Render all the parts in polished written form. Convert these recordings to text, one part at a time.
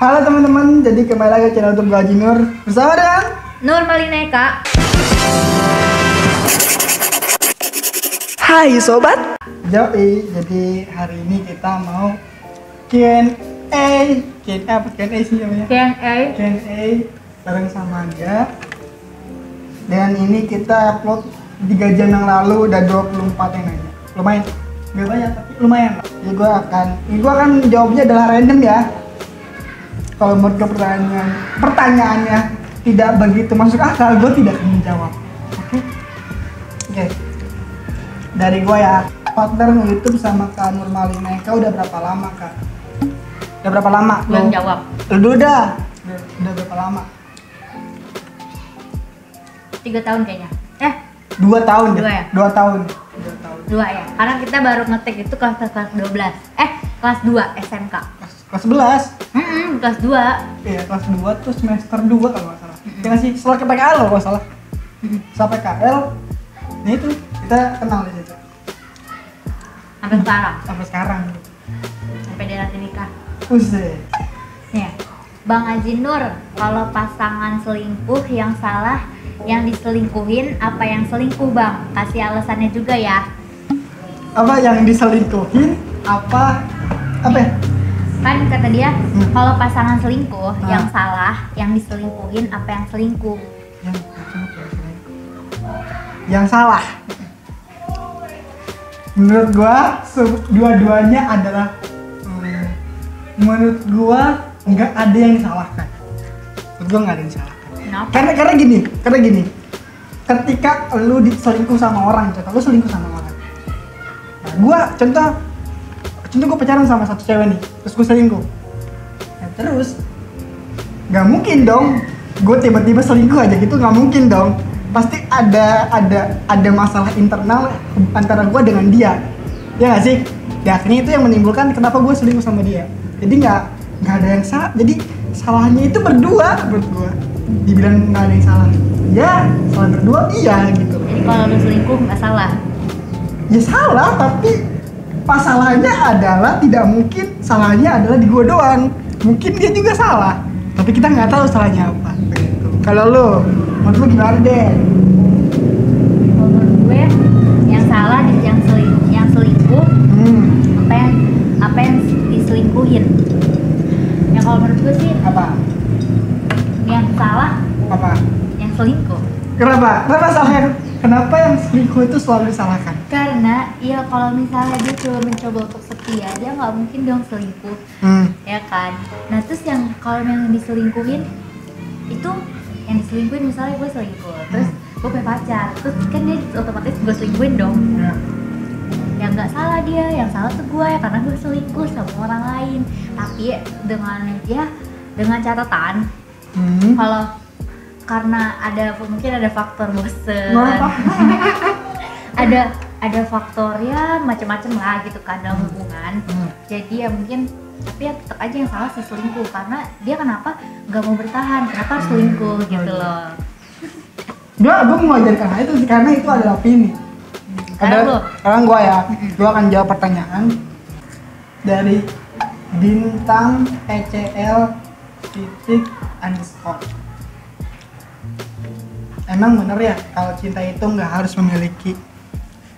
Halo teman-teman, jadi kembali lagi ke channel YouTube Gaji Nur bersama dengan Nur Malineka. Hai sobat Joey. Jadi hari ini kita mau Q&A apa Q&A sih namanya? Q&A bareng sama dia. Dan ini kita upload 3 jam yang lalu, udah 24 yang nanya. Lumayan, nggak banyak tapi lumayan. Jadi gue akan jawabnya adalah random ya. Kalau menurut gue pertanyaannya tidak begitu masuk akal, gue tidak akan menjawab. Oke. Dari gue ya, partner nge-YouTube sama Kak Nur Malineka udah berapa lama Kak? Udah berapa lama? Belum jawab. Udah berapa lama? 3 tahun kayaknya. 2 tahun. 2 ya? 2 tahun. 2 ya. Karena kita baru ngetik itu kelas 12. Kelas 2 SMK. Kelas 11. Kelas 2. Iya, kelas 2 tuh semester 2 kalau nggak salah. Iya sih, setelah ke PKL loh kalau salah. Sampai PKL, nah itu kita kenal di situ. Sampai sekarang. Sampai sekarang. Sampai dia nanti nikah. Buset. Nih, Bang Haji Nur, kalau pasangan selingkuh yang salah yang diselingkuhin apa yang selingkuh Bang? Kasih alasannya juga ya. Apa yang diselingkuhin? Apa ya? Kan kata dia, kalau pasangan selingkuh yang salah yang diselingkuhin apa yang selingkuh? Yang salah. Menurut gua dua-duanya adalah menurut gua nggak ada yang disalahkan. Menurut gua nggak ada yang disalahkan. Kenapa? Karena gini. Ketika lu diselingkuh sama orang, lu selingkuh sama orang. Nah, gua contoh gue pacaran sama satu cewek nih, terus gue selingkuh. Nah, terus nggak mungkin dong gue tiba-tiba selingkuh aja gitu, nggak mungkin dong. Pasti ada masalah internal antara gue dengan dia, ya nggak sih? Ya, akhirnya itu yang menimbulkan kenapa gue selingkuh sama dia. Jadi nggak ada yang salah. Jadi salahnya itu berdua menurut gue. Dibilang nggak ada yang salah, ya salah berdua iya gitu. Jadi kalau lu selingkuh nggak salah? Ya salah, tapi masalahnya adalah tidak mungkin salahnya adalah di gue doang. Mungkin dia juga salah, tapi kita nggak tahu salahnya apa. Begitu. Kalau lo, menurut lo gimana deh? Kalau menurut gue yang salah yang selingkuh apa yang diselingkuhin. Ya kalau menurut gue sih Apa? yang salah Apa? yang selingkuh. Kenapa yang selingkuh itu selalu disalahkan? Karena ya kalau misalnya dia coba mencoba untuk setia, dia nggak mungkin dong selingkuh, ya kan? Nah terus yang kalau yang diselingkuhin itu, yang diselingkuhin misalnya gue selingkuh, terus gue punya pacar, terus kan dia otomatis gue selingkuhin dong. Yang nggak salah dia, yang salah tuh gue ya karena gue selingkuh sama orang lain. Tapi dengan catatan kalau karena mungkin ada faktor bosen, ada faktor ya macam-macam lah gitu kan dalam hubungan. Jadi ya mungkin, tapi ya tetap aja yang salah si selingkuh, karena dia kenapa nggak mau bertahan, kenapa harus selingkuh gitu loh. Gue mengajarkan hal itu sih, karena itu adalah opini. Sekarang gue akan jawab pertanyaan dari bintang ECL _. Emang bener ya kalau cinta itu nggak harus memiliki?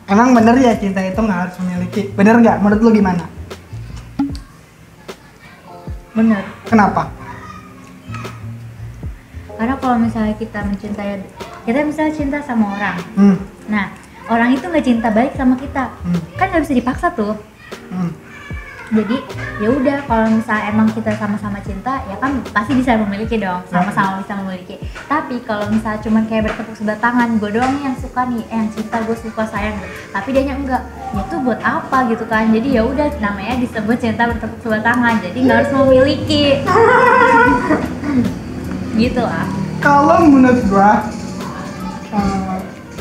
Emang bener ya cinta itu nggak harus memiliki? Bener nggak? Menurut lu gimana? Bener. Kenapa? Karena kalau misalnya kita misalnya cinta sama orang, nah orang itu nggak cinta balik sama kita, kan nggak bisa dipaksa tuh. Jadi ya udah, kalau misalnya emang kita sama-sama cinta, ya kan pasti bisa memiliki dong, sama-sama bisa memiliki. Tapi kalau misalnya cuma kayak bertepuk sebelah tangan, gue doang nih yang suka nih, yang cinta, gue suka sayang, tapi dianya enggak, ya itu buat apa gitu kan? Jadi ya udah, namanya disebut cinta bertepuk sebelah tangan, jadi nggak harus memiliki. Gitu lah. Kalau menurut gua,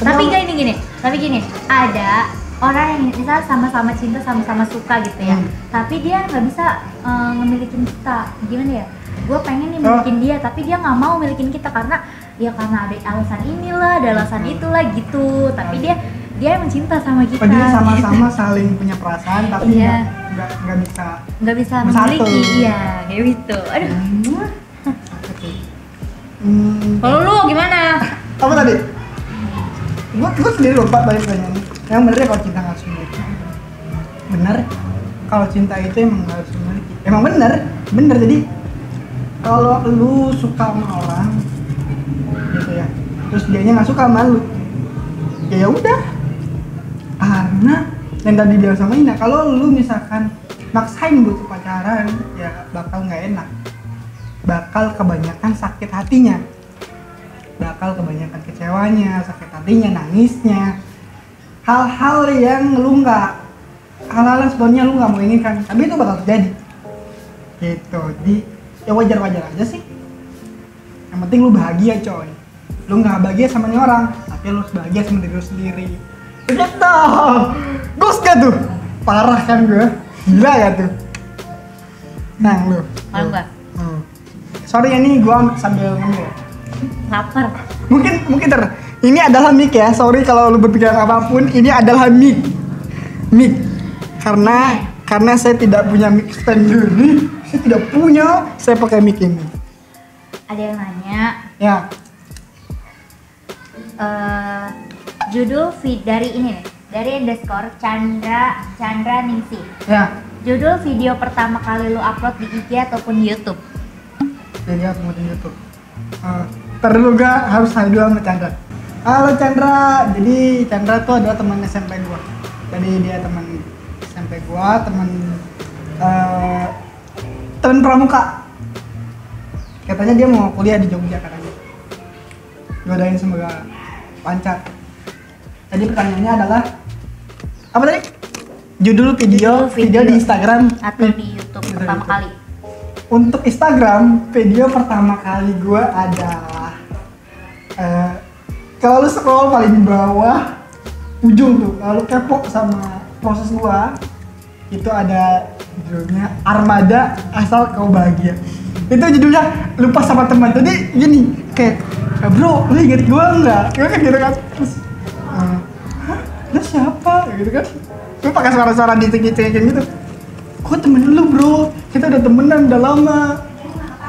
tapi gini, ada orang yang misalnya sama-sama cinta, sama-sama suka gitu ya, tapi dia nggak bisa ngemilikin kita. Gimana ya? Gue pengen nih milikin dia, tapi dia nggak mau milikin kita karena ada alasan inilah, ada alasan itulah gitu. Tapi dia dia emang cinta sama kita. Jadi sama-sama saling punya perasaan tapi nggak bisa memiliki. Iya, kayak gitu. Aduh. Kalau lu gimana? Apa tadi? Gue sendiri lupa balik pertanyaannya. Yang bener ya kalau cinta nggak harus memiliki. Bener. Kalau cinta itu emang nggak harus memiliki. Emang bener. Jadi kalau lu suka sama orang, gitu ya, terus dianya nggak suka sama lu, ya udah. Karena yang tadi bilang sama Ina, kalau lu misalkan maksain buat pacaran, ya bakal nggak enak. Bakal kebanyakan sakit hatinya, bakal kebanyakan kecewanya, sakit hatinya, nangisnya, hal-hal yang lu nggak, hal-hal yang sebenarnya lu nggak mau inginkan, tapi itu bakal terjadi gitu. Jadi ya wajar-wajar aja sih, yang penting lu bahagia coy. Lu nggak bahagia sama nih orang, tapi lu bahagia sama diri lu sendiri gitu. Gos gak tuh? Parah kan gue? Gila gak tuh? Nah lu sorry ya nih, gue sambil ngemil. Lapar. Mungkin ini adalah mic ya. Sorry kalau lu berpikiran apapun, ini adalah mic. Karena saya tidak punya mic stand sendiri. Saya tidak punya. Saya pakai mic ini. Ada yang nanya. Ya. Judul dari ini nih, dari underscore Chandra Ningsi. Ya. Judul video pertama kali lu upload di IG ataupun di YouTube? Jadi aku mau di YouTube. Perlu gak harus hai dulu sama Chandra. Halo Chandra. Jadi Chandra tuh adalah teman SMP gua. Jadi dia teman SMP gua, teman pramuka. Katanya dia mau kuliah di Jogja katanya. Godain semoga lancar. Jadi pertanyaannya adalah apa tadi? Judul video di Instagram atau di YouTube pertama kali? Untuk Instagram, video pertama kali gue adalah kalau lu scroll paling bawah ujung tuh, kalau kepo sama proses gue, itu ada judulnya Armada Asal Kau Bahagia. Itu judulnya lupa sama teman. Tadi gini, kayak bro, lu inget gue nggak? Gue kan gitu kan, terus lu siapa? Gitu kan, gue pakai suara-suara diceng-cengin gitu. Kok temen lu bro? Kita udah temenan udah lama.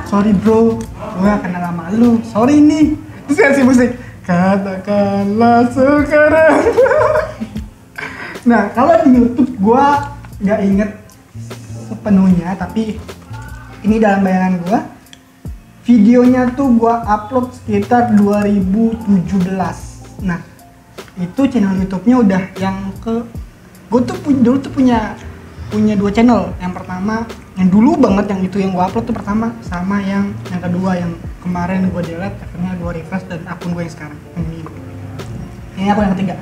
Sorry bro, gue gak kenal sama lu. Sorry nih. Terus kasih musik. Katakanlah sekarang. Nah, kalau di YouTube gue gak inget sepenuhnya, tapi ini dalam bayangan gue. Videonya tuh gue upload sekitar 2017. Nah, itu channel YouTube-nya udah yang gue tuh dulu punya 2 channel. Yang pertama yang dulu banget, yang itu yang gue upload tuh pertama, sama yang kedua yang kemarin gue delete, akhirnya gue refresh dan akun gue yang sekarang ini akun yang ketiga.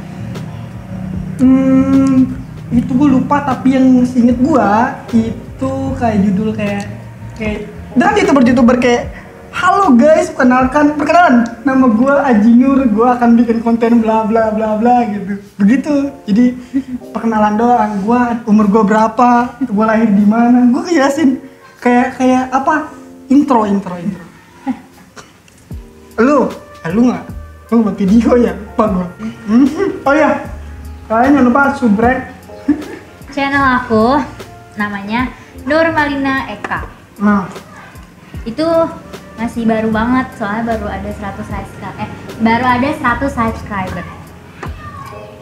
Itu gue lupa, tapi yang inget gue itu kayak judul kayak dan youtuber kayak halo guys, perkenalan, nama gue Aji Nur, gue akan bikin konten bla bla bla bla gitu, begitu. Jadi perkenalan doang, gue umur gue berapa, gue lahir di mana, gue jelasin kayak apa, intro. Lu nggak buat video ya, lupa gue. Oh ya, kalian jangan lupa subscribe channel aku, namanya Nurmalina Eka. Nah, itu masih baru banget, soalnya baru ada 100 subscriber.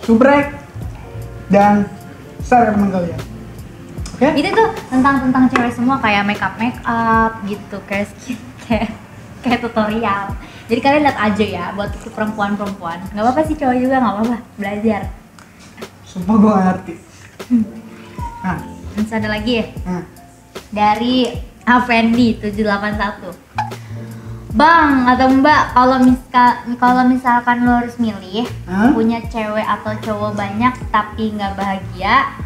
Subscribe dan share ke teman kalian. Oke? Itu tuh tentang cewek semua, kayak make up gitu, kayak kayak tutorial. Jadi kalian lihat aja ya, buat perempuan. Nggak apa-apa sih, cowok juga nggak apa-apa, belajar. Sumpah gue nggak ngerti. Nah, terus ada lagi ya? Dari Afendi 781. Bang atau Mbak, kalau misalkan lo harus milih punya cewek atau cowok banyak tapi nggak bahagia,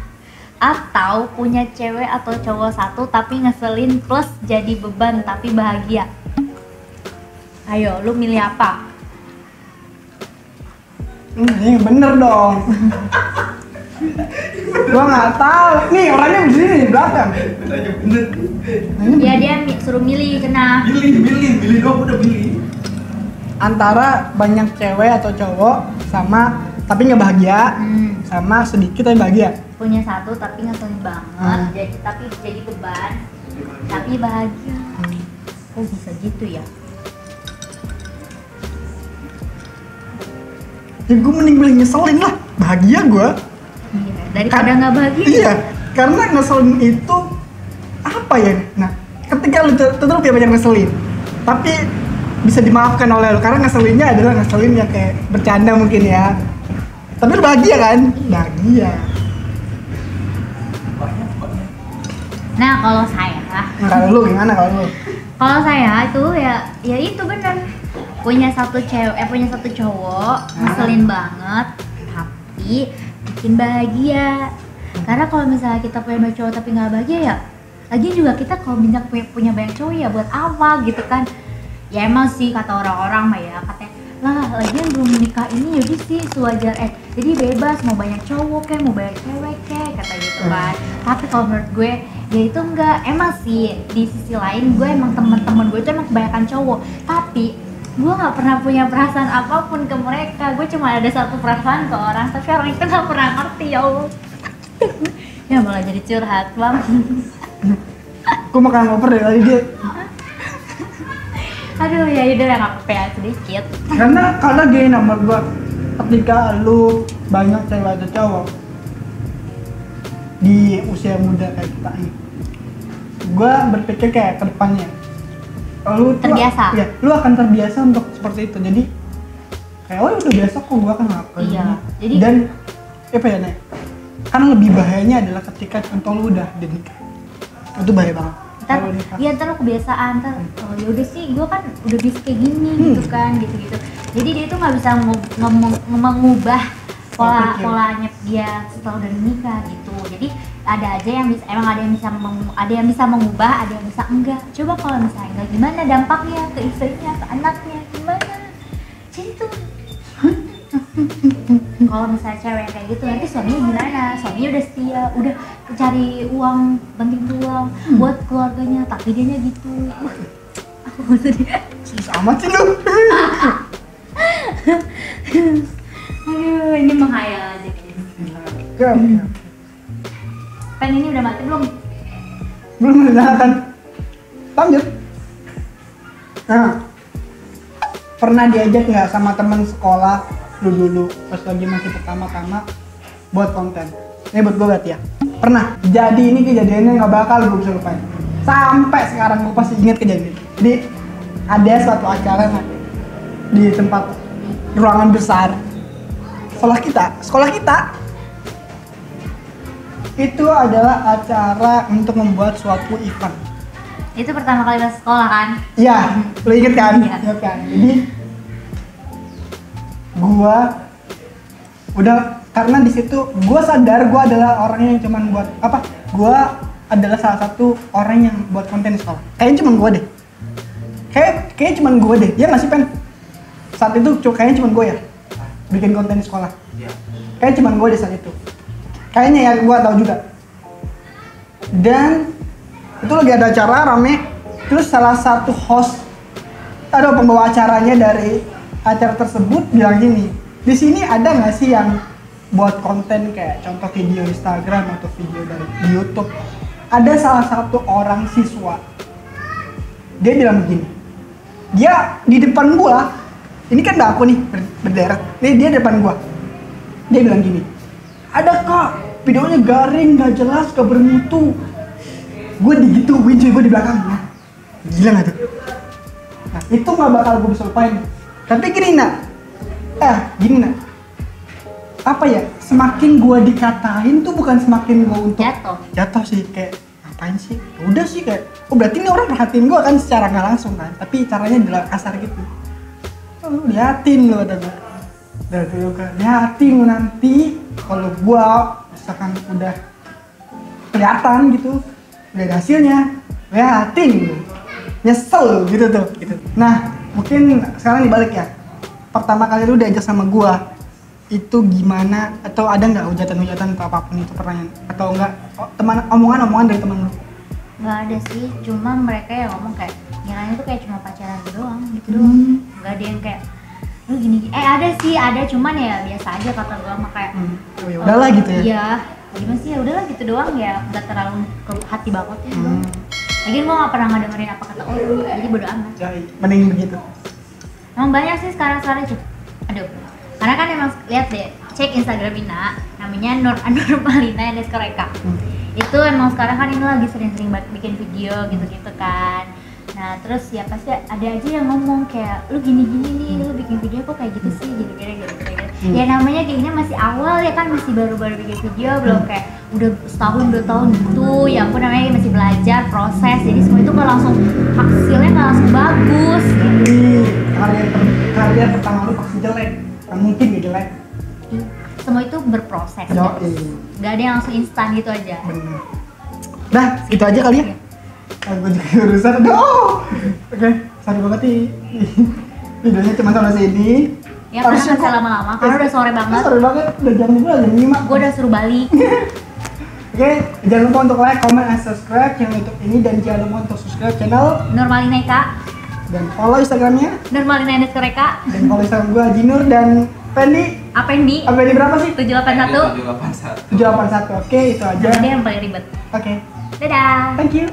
atau punya cewek atau cowok satu tapi ngeselin plus jadi beban tapi bahagia, ayo lu milih apa? Ini bener dong. Gua nggak tahu. Nih orangnya begini di belakang. Bener. Ya dia suruh milih, kena. Milih dong, udah milih. Antara banyak cewek atau cowok sama tapi nggak bahagia, sama sedikit tapi bahagia. Punya satu tapi ngeselin banget, tapi jadi beban, tapi bahagia. Kok bisa gitu ya? Ya gue mending pilih ngeselin lah, bahagia gue. Iya, daripada nggak bahagia. Iya, karena ngeselin itu apa ya? Nah, ketika lu tetap punya banyak ngeselin, tapi bisa dimaafkan oleh lu karena ngeselinnya adalah ngeselin yang kayak bercanda mungkin ya. Tapi lu bahagia kan? Bahagia. Nah, kalau saya, kalau lu gimana kalau lu? Kalau saya itu ya itu benar. Punya satu cowok, ngeselin banget, tapi bikin bahagia. Karena kalau misalnya kita punya banyak cowok tapi nggak bahagia ya, lagi juga kita kalau punya banyak cowok ya buat apa gitu kan? Ya emang sih kata orang-orang mah ya, katanya lah lagian belum menikah ini yaudah sih sewajar jadi bebas mau banyak cowok kayak mau banyak cewek kayak kata gitu kan. Tapi kalau menurut gue ya itu enggak, emang sih di sisi lain gue emang temen-temen gue itu emang kebanyakan cowok, tapi gue nggak pernah punya perasaan apapun ke mereka. Gue cuma ada satu perasaan ke orang, tapi orang itu nggak pernah ngerti ya Allah. Ya malah jadi curhat bang. Gue makan ngoper dari tadi dia. Aduh ya udah nggak apa-apa sedikit. Karena gini nomor gue, ketika lu banyak cewek atau cowok di usia muda kayak kita ini, gue berpikir kayak kedepannya lu terbiasa. Ya, lu akan terbiasa untuk seperti itu. Jadi kayak oh udah biasa kok gue akan ngelakuin. Iya. Jadi dan apa ya nih? Kan lebih bahayanya adalah ketika contoh lu udah nikah. Itu bahaya banget. Ntar lu kebiasaan, ya udah sih gue kan udah bisa kayak gini gitu kan, gitu-gitu. Jadi dia tuh nggak bisa mengubah polanya dia setelah udah nikah gitu. Jadi ada aja yang bisa, emang ada yang bisa mengubah, ada yang bisa enggak. Coba kalau misalnya enggak, gimana dampaknya ke istrinya, ke anaknya, gimana? Jadi tuh kalau misalnya cewek kayak gitu nanti suaminya gimana? Suaminya udah setia, udah cari uang, penting uang buat keluarganya, tapi dianya gitu. Aku sedih. Sama sih lu. Aduh, ini menghayal aja kayaknya. Pen ini udah mati belum? Belum dinyalakan. Lanjut. Nah, pernah diajak nggak sama teman sekolah lu dulu pas lagi masih pertama-tama buat konten? Ini buat gue berarti ya. Pernah. Jadi ini kejadiannya nggak bakal gue bisa lupain. Sampai sekarang gue pasti inget kejadian. Jadi ada suatu acara di tempat ruangan besar sekolah kita. Itu adalah acara untuk membuat suatu event. Itu pertama kali masuk sekolah kan? Iya, lo inget kan? Iya. Ya kan? Jadi gua udah, karena di situ gua sadar gua adalah orang yang cuman buat apa? Gua adalah salah satu orang yang buat konten di sekolah. Kayaknya cuman gua deh. Kayaknya cuman gua deh. Ya nggak sih Pen? Saat itu kayaknya cuman gua ya bikin konten di sekolah. Iya. Kayaknya cuman gua deh saat itu. Kayaknya ya, gua tahu juga. Dan itu lagi ada acara rame, terus salah satu host atau pembawa acaranya dari acara tersebut bilang gini, di sini ada nggak sih yang buat konten kayak contoh video Instagram atau video dari YouTube? Ada salah satu orang siswa, dia bilang begini, dia di depan gua, ini kan udah aku nih berderet, nih dia depan gua, dia bilang gini, ada kak, videonya garing, nggak jelas, nggak bermutu. Gue digituin cuy, gue di belakangnya. Gila gak tuh? Nah, itu gak bakal gue bisa lupain. Tapi gini nak, apa ya, semakin gue dikatain tuh bukan semakin gue untuk jatuh sih, kayak ngapain sih? Udah sih kayak, oh berarti ini orang perhatiin gue kan secara gak langsung kan, tapi caranya adalah kasar gitu. Oh, liatin lo, liatin lo nanti kalau gue misalkan udah kelihatan gitu, udah hasilnya, liatin, nyesel gitu tuh. Gitu. Nah, mungkin sekarang dibalik ya. Pertama kali lu diajak sama gua, itu gimana? Atau ada nggak hujatan-hujatan atau apapun itu pertanyaan? Atau enggak omongan-omongan dari teman lu? Nggak ada sih, cuma mereka yang ngomong kayak ngiranya tuh kayak cuma pacaran doang gitu doang. Nggak ada yang kayak lu gini ada sih, ada, cuman ya biasa aja kata gue mah kayak oh, ya udahlah gitu ya. Iya, gimana sih, ya udahlah gitu doang ya, nggak terlalu ke hati banget ya. Lagian gue nggak pernah ngedengerin apa kata orang, jadi bodo amat. Ya, mending begitu. Emang banyak sih sekarang tuh. Aduh, karena kan emang lihat deh, cek Instagram Ina, namanya Nurmalina _Eka. Itu emang sekarang kan ini lagi sering-sering bikin video gitu-gitu kan. Nah terus ya pasti ada aja yang ngomong kayak lu gini-gini nih, lu bikin video kok kayak gitu sih, gitu-gitu. Ya namanya kayaknya masih awal ya kan, masih baru-baru bikin video, belum kayak udah setahun 2 tahun gitu. Ya ampun, namanya masih belajar, proses, jadi semua itu nggak langsung, hasilnya nggak langsung bagus gitu. Karya pertama lu pasti jelek, nggak mungkin gak jelek. Semua itu berproses ya. Gak ada yang langsung instan gitu aja. Bener. Nah, gitu aja kali ya. Gue juga urusan, Oke, sorry banget nih. Videonya cuma sampai sini. Ya karena nggak bisa lama-lama, karena udah sore banget. Sore banget, udah jam 5. Gue udah suruh balik. Oke, jangan lupa untuk like, comment, and subscribe channel YouTube ini, dan jangan lupa untuk subscribe channel Nurmalina Eka, dan follow Instagramnya Nurmalina _Eka, dan follow Instagram gue Jinur dan Pendi. Apendi Berapa sih? 781. 781. Oke, itu aja. Jadi yang paling ribet. Oke. Dadah. Thank you.